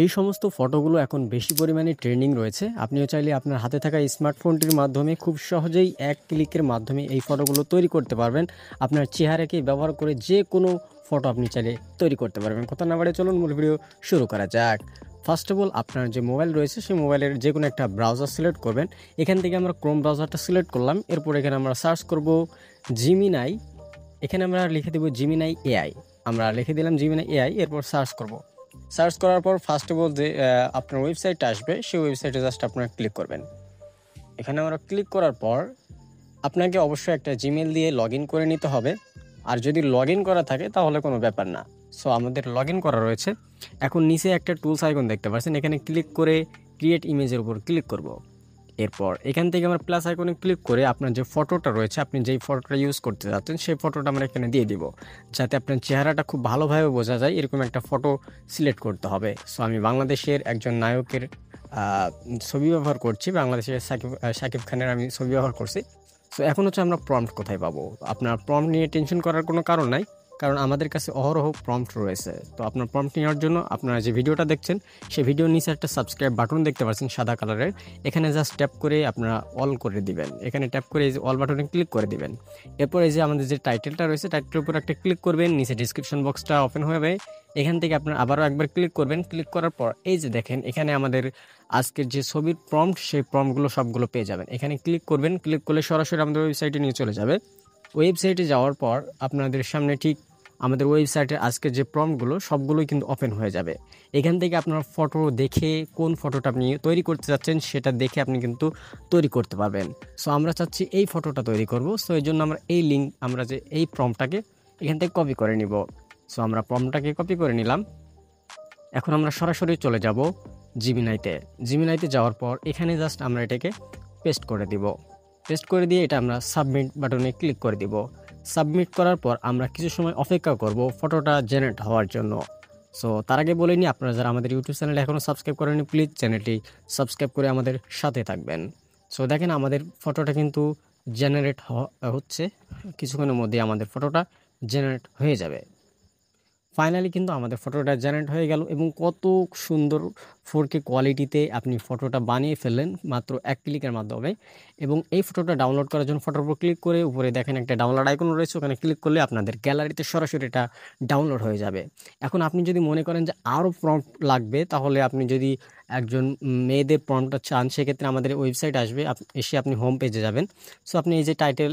এই সমস্ত ফটোগুলো এখন বেশি পরিমাণে ট্রেন্ডিং রয়েছে। আপনিও চাইলে আপনার হাতে থাকা স্মার্টফোনটির মাধ্যমে খুব সহজেই এক ক্লিকের মাধ্যমে এই ফটোগুলো তৈরি করতে পারবেন। আপনার চেহারাকে ব্যবহার করে যে কোনো ফটো আপনি চাইলে তৈরি করতে পারবেন। কথা না বাড়িয়ে চলুন মূল ভিডিও শুরু করা যাক। ফার্স্ট অফ অল আপনার যে মোবাইল রয়েছে সেই মোবাইলের যে কোনো একটা ব্রাউজার সিলেক্ট করবেন। এখান থেকে আমরা ক্রোম ব্রাউজারটা সিলেক্ট করলাম। এরপর এখানে আমরা সার্চ করব জিমিনাই। এখানে আমরা লিখে দেব জিমিনাই এআই। আমরা লিখে দিলাম জিমিনাই এআই, এরপর সার্চ করব। সার্চ করার পর ফার্স্ট অফ অল যে আপনার ওয়েবসাইটটা আসবে সেই ওয়েবসাইটে জাস্ট আপনারা ক্লিক করবেন। এখানে আমরা ক্লিক করার পর আপনাকে অবশ্যই একটা জিমেল দিয়ে লগ ইন করে নিতে হবে। আর যদি লগ ইন করা থাকে তাহলে কোনো ব্যাপার না। সো আমাদের লগ ইন করা রয়েছে। এখন নিচে একটা টুলস আইকন দেখতে পাচ্ছেন, এখানে ক্লিক করে ক্রিয়েট ইমেজের উপর ক্লিক করব। এরপর এখান থেকে আমরা প্লাস আইকনে ক্লিক করে আপনার যে ফটোটা রয়েছে, আপনি যেই ফটোটা ইউজ করতে যাচ্ছেন সেই ফটোটা আমরা এখানে দিয়ে দিব, যাতে আপনার চেহারাটা খুব ভালোভাবে বোঝা যায়। এরকম একটা ফটো সিলেক্ট করতে হবে। সো আমি বাংলাদেশের একজন নায়কের ছবি ব্যবহার করছি, বাংলাদেশের সাকিব খানের আমি ছবি ব্যবহার করছি। সো এখন হচ্ছে আমরা প্রম্পট কোথায় পাবো। আপনার প্রম্পট নিয়ে টেনশন করার কোনো কারণ নাই, কারণ আমাদের কাছে অহরহ প্রম্পট রয়েছে। তো আপনার প্রম্পট নেওয়ার জন্য আপনারা যে ভিডিওটা দেখছেন সেই ভিডিওর নিচে একটা সাবস্ক্রাইব বাটন দেখতে পাচ্ছেন সাদা কালারের। এখানে জাস্ট ট্যাপ করে আপনারা অল করে দিবেন। এখানে ট্যাপ করে এই যে অল বাটনে ক্লিক করে দিবেন। এরপর এই যে আমাদের যে টাইটেলটা রয়েছে টাইটেলের উপর একটা ক্লিক করবেন, নিচে ডিসক্রিপশন বক্সটা ওপেন হবে। এখান থেকে আপনারা আবারও একবার ক্লিক করবেন। ক্লিক করার পর এই যে দেখেন এখানে আমাদের আজকের যে ছবির প্রম্পট সেই প্রম্পটগুলো সবগুলো পেয়ে যাবেন। এখানে ক্লিক করবেন। ক্লিক করলে সরাসরি আমাদের ওয়েবসাইটে নিয়ে চলে যাবে। ওয়েবসাইটে যাওয়ার পর আপনাদের সামনে ঠিক আমাদের ওয়েবসাইটের আজকের যে প্রম্পটগুলো সবগুলোই কিন্তু ওপেন হয়ে যাবে। এখান থেকে আপনার ফটো দেখে কোন ফটোটা আপনি তৈরি করতে চাচ্ছেন সেটা দেখে আপনি কিন্তু তৈরি করতে পারবেন। সো আমরা চাচ্ছি এই ফটোটা তৈরি করব। সো এই জন্য আমরা এই লিঙ্ক আমরা যে এই প্রম্পটটাকে এখান থেকে কপি করে নিব। সো আমরা প্রম্পটটাকে কপি করে নিলাম। এখন আমরা সরাসরি চলে যাব জিমিনাইতে। জিমিনাইতে যাওয়ার পর এখানে জাস্ট আমরা এটাকে পেস্ট করে দিব। পেস্ট করে দিয়ে এটা আমরা সাবমিট বাটনে ক্লিক করে দিব। সাবমিট করার পর আমরা কিছু সময় অপেক্ষা করব ফটোটা জেনারেট হওয়ার জন্য। সো তার আগে বলে নিই, আপনারা যারা আমাদের ইউটিউব চ্যানেলে এখনও সাবস্ক্রাইব করেনি প্লিজ চ্যানেলটি সাবস্ক্রাইব করে আমাদের সাথে থাকবেন। সো দেখেন আমাদের ফটোটা কিন্তু জেনারেট হচ্ছে। কিছুক্ষণের মধ্যে আমাদের ফটোটা জেনারেট হয়ে যাবে। ফাইনালি কিন্তু আমাদের ফটোটা জেনারেট হয়ে গেল এবং কত সুন্দর 4K কোয়ালিটিতে আপনি ফটোটা বানিয়ে ফেললেন মাত্র এক ক্লিকের মাধ্যমে। এবং এই ফটোটা ডাউনলোড করার জন্য ফটোর উপর ক্লিক করে উপরে দেখেন একটা ডাউনলোড আইকন রয়েছে, ওখানে ক্লিক করলে আপনাদের গ্যালারিতে সরাসরি এটা ডাউনলোড হয়ে যাবে। এখন আপনি যদি মনে করেন যে আরও প্রম্পট লাগবে, তাহলে আপনি যদি একজন মেয়েদের প্রম্পটটা চান সেক্ষেত্রে আমাদের ওয়েবসাইট আসবে, এসে আপনি হোম পেজে যাবেন। সো আপনি এই যে টাইটেল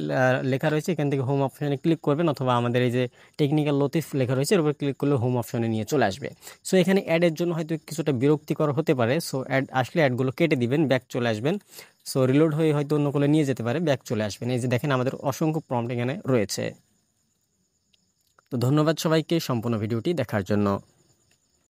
লেখা রয়েছে এখান থেকে হোম অপশানে ক্লিক করবেন, অথবা আমাদের এই যে টেকনিক্যাল লতিফ লেখা রয়েছে এর উপর ক্লিক করলে হোম অপশনে নিয়ে চলে আসবে। সো এখানে অ্যাডের জন্য হয়তো কিছুটা বিরক্তিকর হতে পারে। সো অ্যাড আসলে অ্যাডগুলো কেটে দিবেন, ব্যাক চলে আসবেন। সো রিলোড হয়ে হয়তো অন্য কোলে নিয়ে যেতে পারে, ব্যাক চলে আসবেন। এই যে দেখেন আমাদের অসংখ্য প্রম্পট এখানে রয়েছে। তো ধন্যবাদ সবাইকে সম্পূর্ণ ভিডিওটি দেখার জন্য।